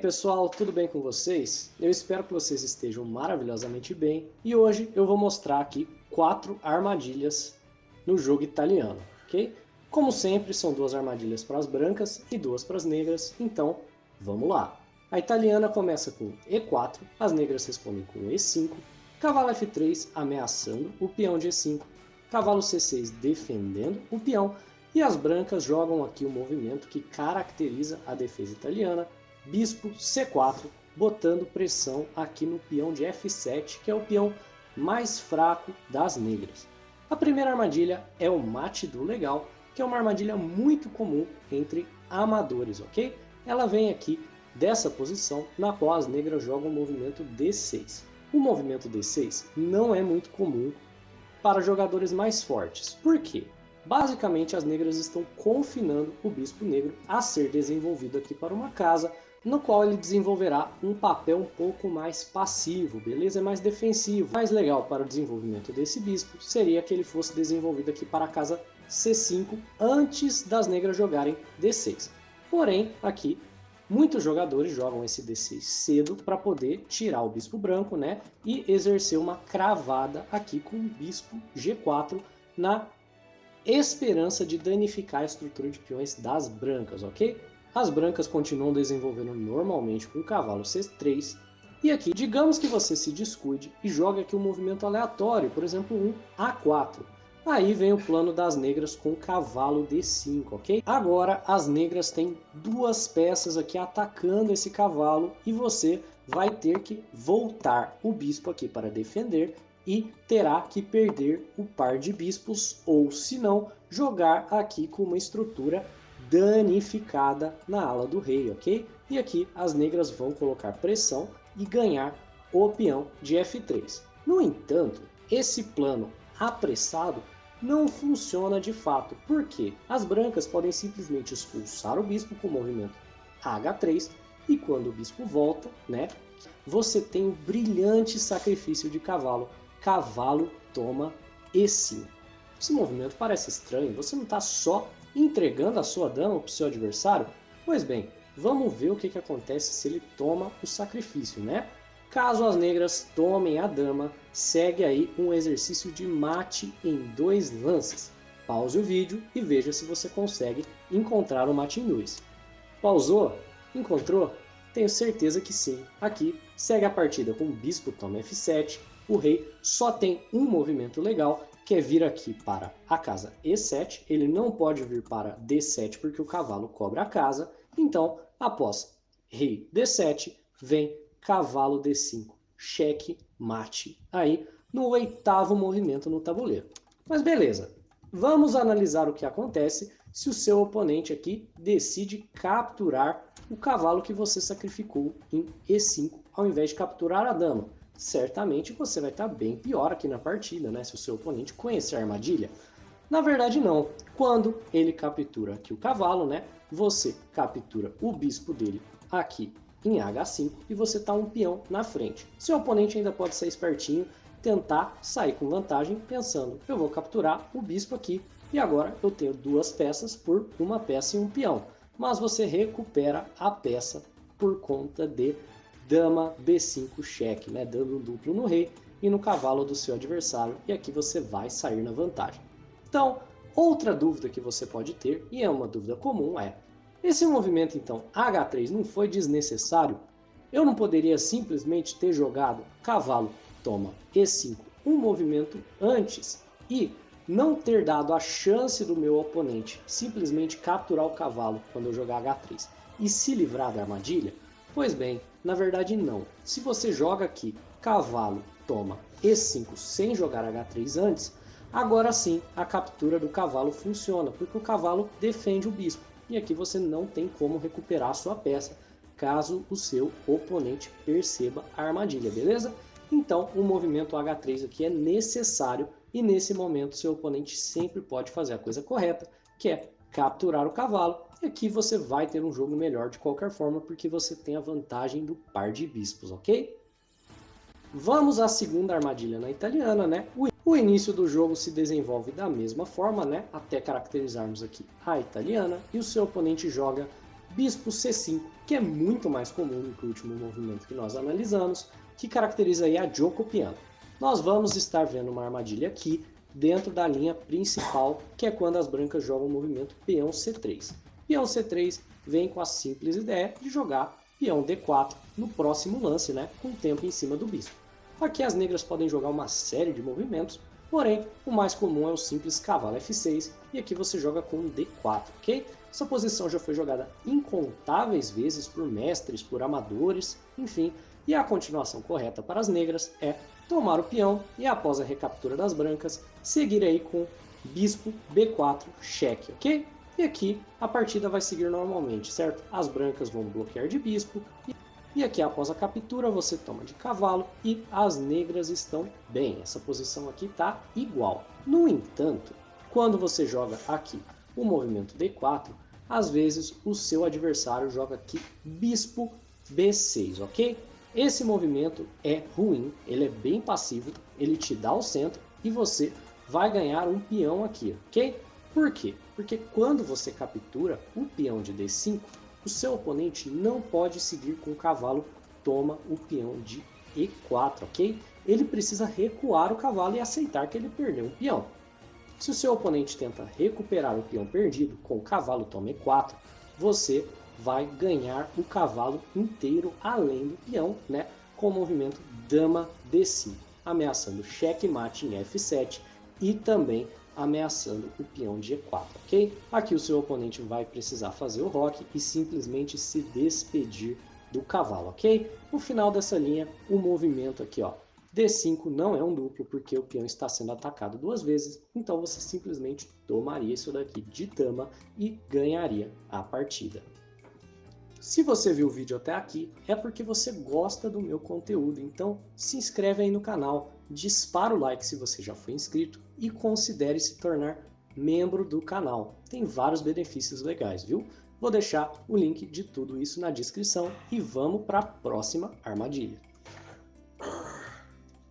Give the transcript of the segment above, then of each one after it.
Pessoal, tudo bem com vocês? Eu espero que vocês estejam maravilhosamente bem e hoje eu vou mostrar aqui 4 armadilhas no jogo italiano, ok? Como sempre, são 2 armadilhas para as brancas e 2 para as negras, então vamos lá! A italiana começa com E4, as negras respondem com E5, cavalo F3 ameaçando o peão de E5, cavalo C6 defendendo o peão e as brancas jogam aqui o movimento que caracteriza a defesa italiana, bispo C4, botando pressão aqui no peão de F7, que é o peão mais fraco das negras. A primeira armadilha é o mate do legal, que é uma armadilha muito comum entre amadores, ok? Ela vem aqui dessa posição, na qual as negras jogam o movimento D6. O movimento D6 não é muito comum para jogadores mais fortes. Por quê? Basicamente, as negras estão confinando o bispo negro a ser desenvolvido aqui para uma casa, no qual ele desenvolverá um papel um pouco mais passivo, beleza? É mais defensivo. Mais legal para o desenvolvimento desse bispo seria que ele fosse desenvolvido aqui para a casa C5 antes das negras jogarem D6. Porém, aqui, muitos jogadores jogam esse D6 cedo para poder tirar o bispo branco, né? E exercer uma cravada aqui com o bispo G4 na esperança de danificar a estrutura de peões das brancas, ok? As brancas continuam desenvolvendo normalmente com o cavalo C3. E aqui, digamos que você se descuide e joga aqui um movimento aleatório, por exemplo, um A4. Aí vem o plano das negras com o cavalo D5, ok? Agora as negras têm 2 peças aqui atacando esse cavalo e você vai ter que voltar o bispo aqui para defender e terá que perder o par de bispos ou, se não, jogar aqui com uma estrutura danificada na ala do rei, ok? E aqui as negras vão colocar pressão e ganhar o peão de F3. No entanto, esse plano apressado não funciona de fato, porque as brancas podem simplesmente expulsar o bispo com o movimento H3 e quando o bispo volta, né, você tem o brilhante sacrifício de cavalo. Cavalo toma E5. Esse movimento parece estranho, você não está só entregando a sua dama para o seu adversário? Pois bem, vamos ver o que acontece se ele toma o sacrifício, né? Caso as negras tomem a dama, segue aí um exercício de mate em 2 lances. Pause o vídeo e veja se você consegue encontrar o mate em 2. Pausou? Encontrou? Tenho certeza que sim. Aqui segue a partida com o bispo toma F7, o rei só tem um movimento legal, que é vir aqui para a casa E7, ele não pode vir para D7 porque o cavalo cobre a casa, então após rei D7, vem cavalo D5, cheque, mate, aí no 8º movimento no tabuleiro. Mas beleza, vamos analisar o que acontece se o seu oponente aqui decide capturar o cavalo que você sacrificou em E5, ao invés de capturar a dama. Certamente você vai estar bem pior aqui na partida, né? Se o seu oponente conhecer a armadilha. Na verdade não, quando ele captura aqui o cavalo, né? Você captura o bispo dele aqui em H5 e você está um peão na frente. Seu oponente ainda pode ser espertinho, tentar sair com vantagem pensando, eu vou capturar o bispo aqui e agora eu tenho 2 peças por uma peça e um peão. Mas você recupera a peça por conta de dama B5 cheque, né? Dando um duplo no rei e no cavalo do seu adversário, e aqui você vai sair na vantagem. Então, outra dúvida que você pode ter, e é uma dúvida comum, é: esse movimento então H3 não foi desnecessário? Eu não poderia simplesmente ter jogado cavalo toma E5 um movimento antes e não ter dado a chance do meu oponente simplesmente capturar o cavalo quando eu jogar H3 e se livrar da armadilha? Pois bem, na verdade não. Se você joga aqui cavalo toma E5 sem jogar H3 antes, agora sim a captura do cavalo funciona, porque o cavalo defende o bispo. E aqui você não tem como recuperar a sua peça, caso o seu oponente perceba a armadilha, beleza? Então o movimento H3 aqui é necessário e nesse momento seu oponente sempre pode fazer a coisa correta, que é capturar o cavalo, e aqui você vai ter um jogo melhor de qualquer forma, porque você tem a vantagem do par de bispos, ok? Vamos à segunda armadilha na italiana, né? O início do jogo se desenvolve da mesma forma, né? Até caracterizarmos aqui a italiana, e o seu oponente joga bispo C5, que é muito mais comum do que o último movimento que nós analisamos, que caracteriza aí a Gioco Piano. Nós vamos estar vendo uma armadilha aqui dentro da linha principal, que é quando as brancas jogam o movimento peão C3. Peão C3 vem com a simples ideia de jogar peão D4 no próximo lance, né, com o tempo em cima do bispo. Aqui as negras podem jogar uma série de movimentos, porém o mais comum é o simples cavalo F6, e aqui você joga com D4, ok? Essa posição já foi jogada incontáveis vezes por mestres, por amadores, enfim, e a continuação correta para as negras é tomar o peão e após a recaptura das brancas, seguir aí com bispo B4 cheque, ok? E aqui a partida vai seguir normalmente, certo? As brancas vão bloquear de bispo e aqui após a captura você toma de cavalo e as negras estão bem. Essa posição aqui está igual. No entanto, quando você joga aqui o movimento D4, às vezes o seu adversário joga aqui bispo B6, ok? Esse movimento é ruim, ele é bem passivo, ele te dá o centro e você vai ganhar um peão aqui, ok? Por quê? Porque quando você captura o peão de D5, o seu oponente não pode seguir com o cavalo toma o peão de E4, ok? Ele precisa recuar o cavalo e aceitar que ele perdeu um peão. Se o seu oponente tenta recuperar o peão perdido com o cavalo toma E4, você vai ganhar o cavalo inteiro além do peão, né, com o movimento dama D5, ameaçando checkmate em F7 e também ameaçando o peão de E4, ok? Aqui o seu oponente vai precisar fazer o roque e simplesmente se despedir do cavalo, ok? No final dessa linha, o movimento aqui, ó, D5 não é um duplo porque o peão está sendo atacado duas vezes, então você simplesmente tomaria isso daqui de dama e ganharia a partida. Se você viu o vídeo até aqui, é porque você gosta do meu conteúdo, então se inscreve aí no canal, dispara o like se você já foi inscrito e considere se tornar membro do canal. Tem vários benefícios legais, viu? Vou deixar o link de tudo isso na descrição e vamos para a próxima armadilha.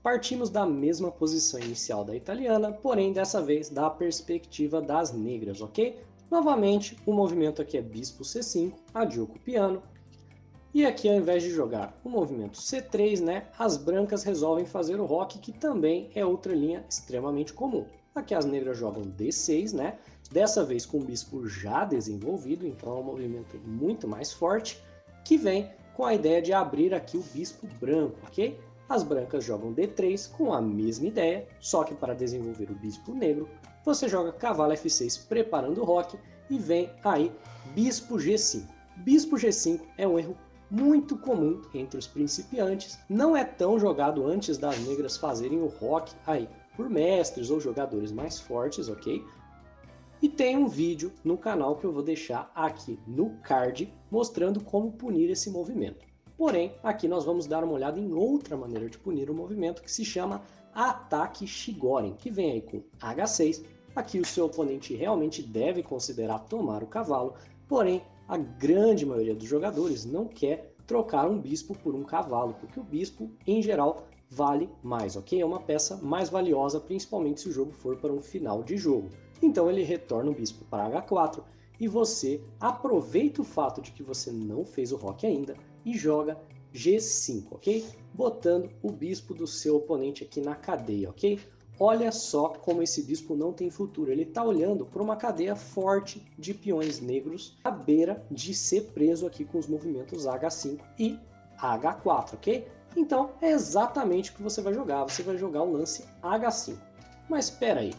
Partimos da mesma posição inicial da italiana, porém dessa vez da perspectiva das negras, ok? Novamente, o movimento aqui é bispo C5, a Gioco Piano. E aqui, ao invés de jogar o movimento C3, né, as brancas resolvem fazer o roque, que também é outra linha extremamente comum. Aqui as negras jogam D6, né, dessa vez com o bispo já desenvolvido, então é um movimento muito mais forte, que vem com a ideia de abrir aqui o bispo branco, ok? As brancas jogam D3 com a mesma ideia, só que para desenvolver o bispo negro, você joga cavalo F6 preparando o roque e vem aí bispo G5. Bispo G5 é um erro muito comum entre os principiantes, não é tão jogado antes das negras fazerem o roque aí por mestres ou jogadores mais fortes, ok? E tem um vídeo no canal que eu vou deixar aqui no card mostrando como punir esse movimento. Porém, aqui nós vamos dar uma olhada em outra maneira de punir o movimento que se chama ataque Chigorin, que vem aí com H6. Aqui o seu oponente realmente deve considerar tomar o cavalo, porém a grande maioria dos jogadores não quer trocar um bispo por um cavalo, porque o bispo em geral vale mais, ok? É uma peça mais valiosa, principalmente se o jogo for para um final de jogo. Então ele retorna o bispo para H4 e você aproveita o fato de que você não fez o roque ainda e joga G5, ok? Botando o bispo do seu oponente aqui na cadeia, ok? Olha só como esse bispo não tem futuro. Ele está olhando para uma cadeia forte de peões negros à beira de ser preso aqui com os movimentos H5 e H4, ok? Então é exatamente o que você vai jogar. Você vai jogar o lance H5. Mas espera aí,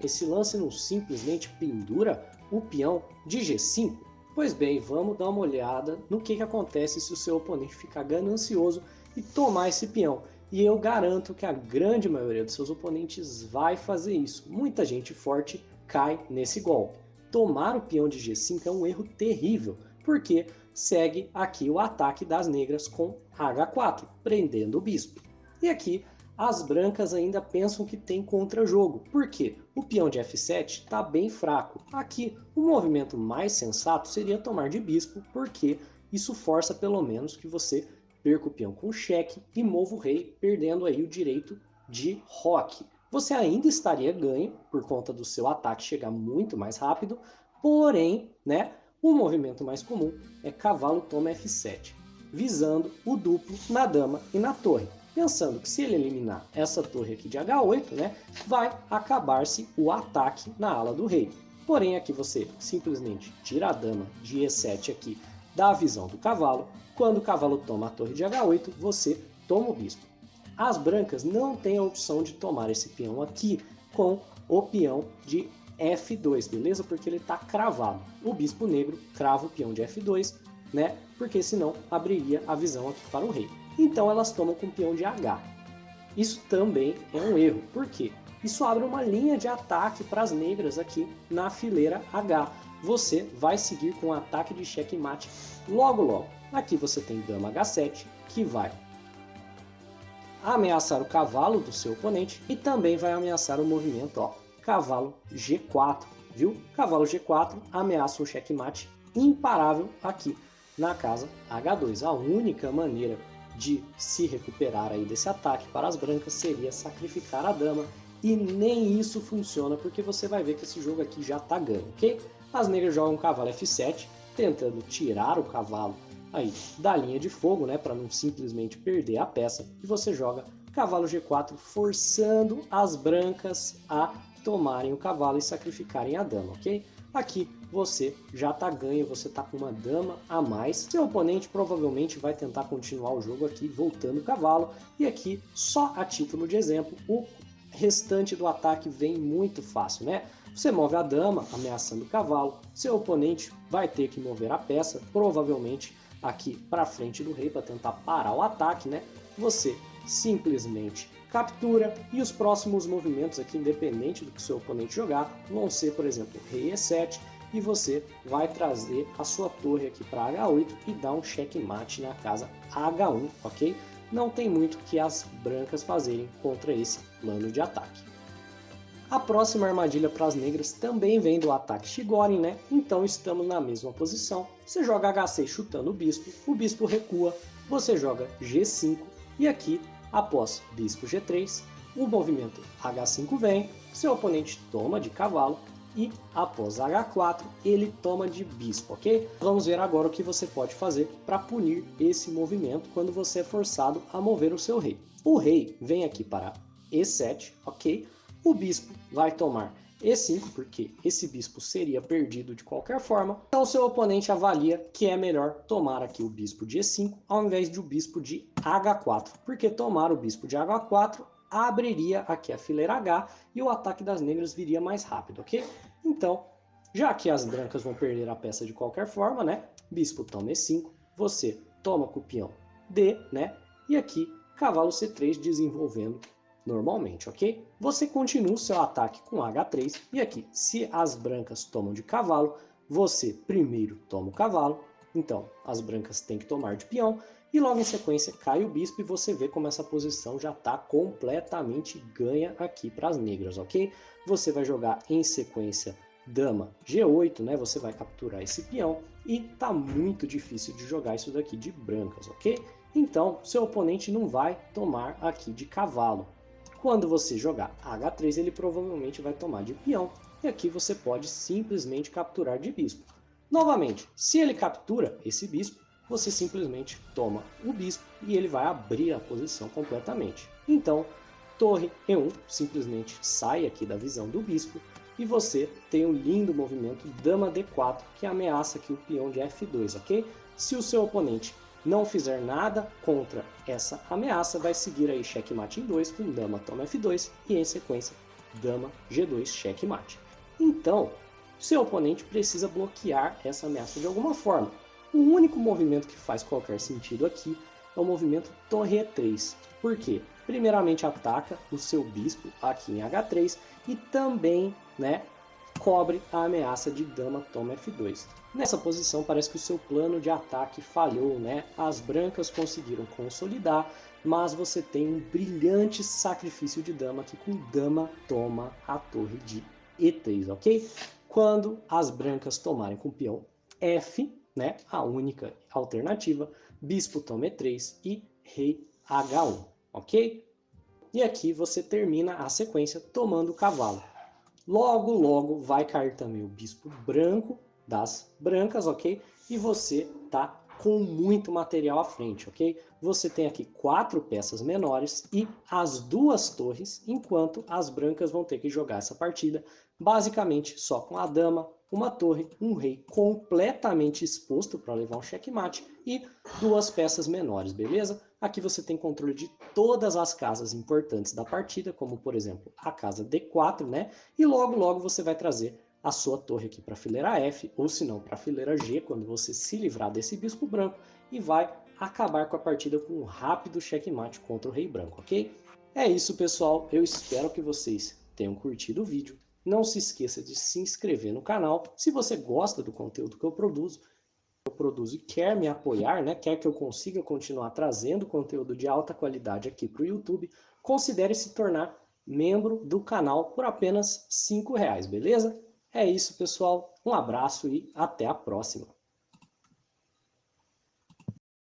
esse lance não simplesmente pendura o peão de G5? Pois bem, vamos dar uma olhada no que acontece se o seu oponente ficar ganancioso e tomar esse peão. E eu garanto que a grande maioria dos seus oponentes vai fazer isso. Muita gente forte cai nesse golpe. Tomar o peão de G5 é um erro terrível, porque segue aqui o ataque das negras com H4, prendendo o bispo. E aqui as brancas ainda pensam que tem contra-jogo. Por quê? O peão de F7 está bem fraco. Aqui o movimento mais sensato seria tomar de bispo, porque isso força pelo menos que você perca o peão com cheque e mova o rei, perdendo aí o direito de roque. Você ainda estaria ganho por conta do seu ataque chegar muito mais rápido, porém, né, O movimento mais comum é cavalo toma F7, visando o duplo na dama e na torre, pensando que se ele eliminar essa torre aqui de H8, né, vai acabar-se o ataque na ala do rei. Porém, aqui você simplesmente tira a dama de E7 aqui da visão do cavalo. Quando o cavalo toma a torre de H8, você toma o bispo. As brancas não têm a opção de tomar esse peão aqui com o peão de F2, beleza? Porque ele está cravado. O bispo negro crava o peão de F2, né? Porque senão abriria a visão aqui para o rei. Então elas tomam com o peão de H. Isso também é um erro. Por quê? Isso abre uma linha de ataque para as negras aqui na fileira H. Você vai seguir com um ataque de checkmate logo logo. Aqui você tem dama H7, que vai ameaçar o cavalo do seu oponente e também vai ameaçar o movimento, ó, cavalo G4, viu? Cavalo G4 ameaça um checkmate imparável aqui na casa H2. A única maneira de se recuperar aí desse ataque para as brancas seria sacrificar a dama, e nem isso funciona porque você vai ver que esse jogo aqui já tá ganho, ok? As negras jogam cavalo F7, tentando tirar o cavalo aí da linha de fogo, né, para não simplesmente perder a peça, e você joga cavalo G4, forçando as brancas a tomarem o cavalo e sacrificarem a dama, ok? Aqui você já tá ganho, você tá com uma dama a mais. Seu oponente provavelmente vai tentar continuar o jogo aqui, voltando o cavalo, e aqui, só a título de exemplo, o restante do ataque vem muito fácil, né? Você move a dama, ameaçando o cavalo, seu oponente vai ter que mover a peça, provavelmente aqui para frente do rei para tentar parar o ataque, né? Você simplesmente captura, e os próximos movimentos aqui, independente do que seu oponente jogar, vão ser, por exemplo, rei E7, e você vai trazer a sua torre aqui para H8 e dar um checkmate na casa H1, ok? Não tem muito que as brancas fazerem contra esse plano de ataque. A próxima armadilha para as negras também vem do ataque Chigorin, né? Então estamos na mesma posição. Você joga H6 chutando o bispo recua, você joga G5, e aqui, após bispo G3, o movimento H5 vem, seu oponente toma de cavalo, e após H4 ele toma de bispo, ok? Vamos ver agora o que você pode fazer para punir esse movimento quando você é forçado a mover o seu rei. O rei vem aqui para E7, ok? O bispo vai tomar E5, porque esse bispo seria perdido de qualquer forma. Então seu oponente avalia que é melhor tomar aqui o bispo de E5 ao invés de o bispo de H4, porque tomar o bispo de H4 abriria aqui a fileira H e o ataque das negras viria mais rápido, ok? Então, já que as brancas vão perder a peça de qualquer forma, né? Bispo toma E5, você toma com o peão D, né? E aqui, cavalo C3 desenvolvendo normalmente, ok? Você continua o seu ataque com H3, e aqui, se as brancas tomam de cavalo, você primeiro toma o cavalo, então as brancas têm que tomar de peão, e logo em sequência cai o bispo, e você vê como essa posição já está completamente ganha aqui para as negras, ok? Você vai jogar em sequência dama G8, né? Você vai capturar esse peão, e tá muito difícil de jogar isso daqui de brancas, ok? Então, seu oponente não vai tomar aqui de cavalo. Quando você jogar H3, ele provavelmente vai tomar de peão, e aqui você pode simplesmente capturar de bispo. Novamente, se ele captura esse bispo, você simplesmente toma o bispo e ele vai abrir a posição completamente. Então, torre E1 simplesmente sai aqui da visão do bispo, e você tem um lindo movimento dama D4, que ameaça aqui o peão de F2, ok? Se o seu oponente não fizer nada contra essa ameaça, vai seguir aí checkmate em 2 com dama toma F2 e em sequência dama G2 checkmate. Então, seu oponente precisa bloquear essa ameaça de alguma forma. O único movimento que faz qualquer sentido aqui é o movimento torre E3. Por quê? Primeiramente ataca o seu bispo aqui em H3 e também, né, cobre a ameaça de dama toma F2. Nessa posição parece que o seu plano de ataque falhou, né? As brancas conseguiram consolidar, mas você tem um brilhante sacrifício de dama aqui com dama toma a torre de E3, ok? Quando as brancas tomarem com o peão F, né, a única alternativa, bispo toma E3 e rei H1, ok? E aqui você termina a sequência tomando o cavalo. Logo, logo vai cair também o bispo branco, das brancas, ok? E você tá com muito material à frente, ok? Você tem aqui 4 peças menores e as 2 torres, enquanto as brancas vão ter que jogar essa partida basicamente só com a dama, uma torre, um rei completamente exposto para levar um checkmate e 2 peças menores, beleza? Aqui você tem controle de todas as casas importantes da partida, como por exemplo a casa D4, né? E logo você vai trazer a sua torre aqui para a fileira F, ou se não para a fileira G, quando você se livrar desse bispo branco, e vai acabar com a partida com um rápido checkmate contra o rei branco, ok? É isso, pessoal. Eu espero que vocês tenham curtido o vídeo. Não se esqueça de se inscrever no canal. Se você gosta do conteúdo que eu produzo e quer me apoiar, né, quer que eu consiga continuar trazendo conteúdo de alta qualidade aqui para o YouTube, considere se tornar membro do canal por apenas R$ 5, beleza? É isso, pessoal. Um abraço e até a próxima.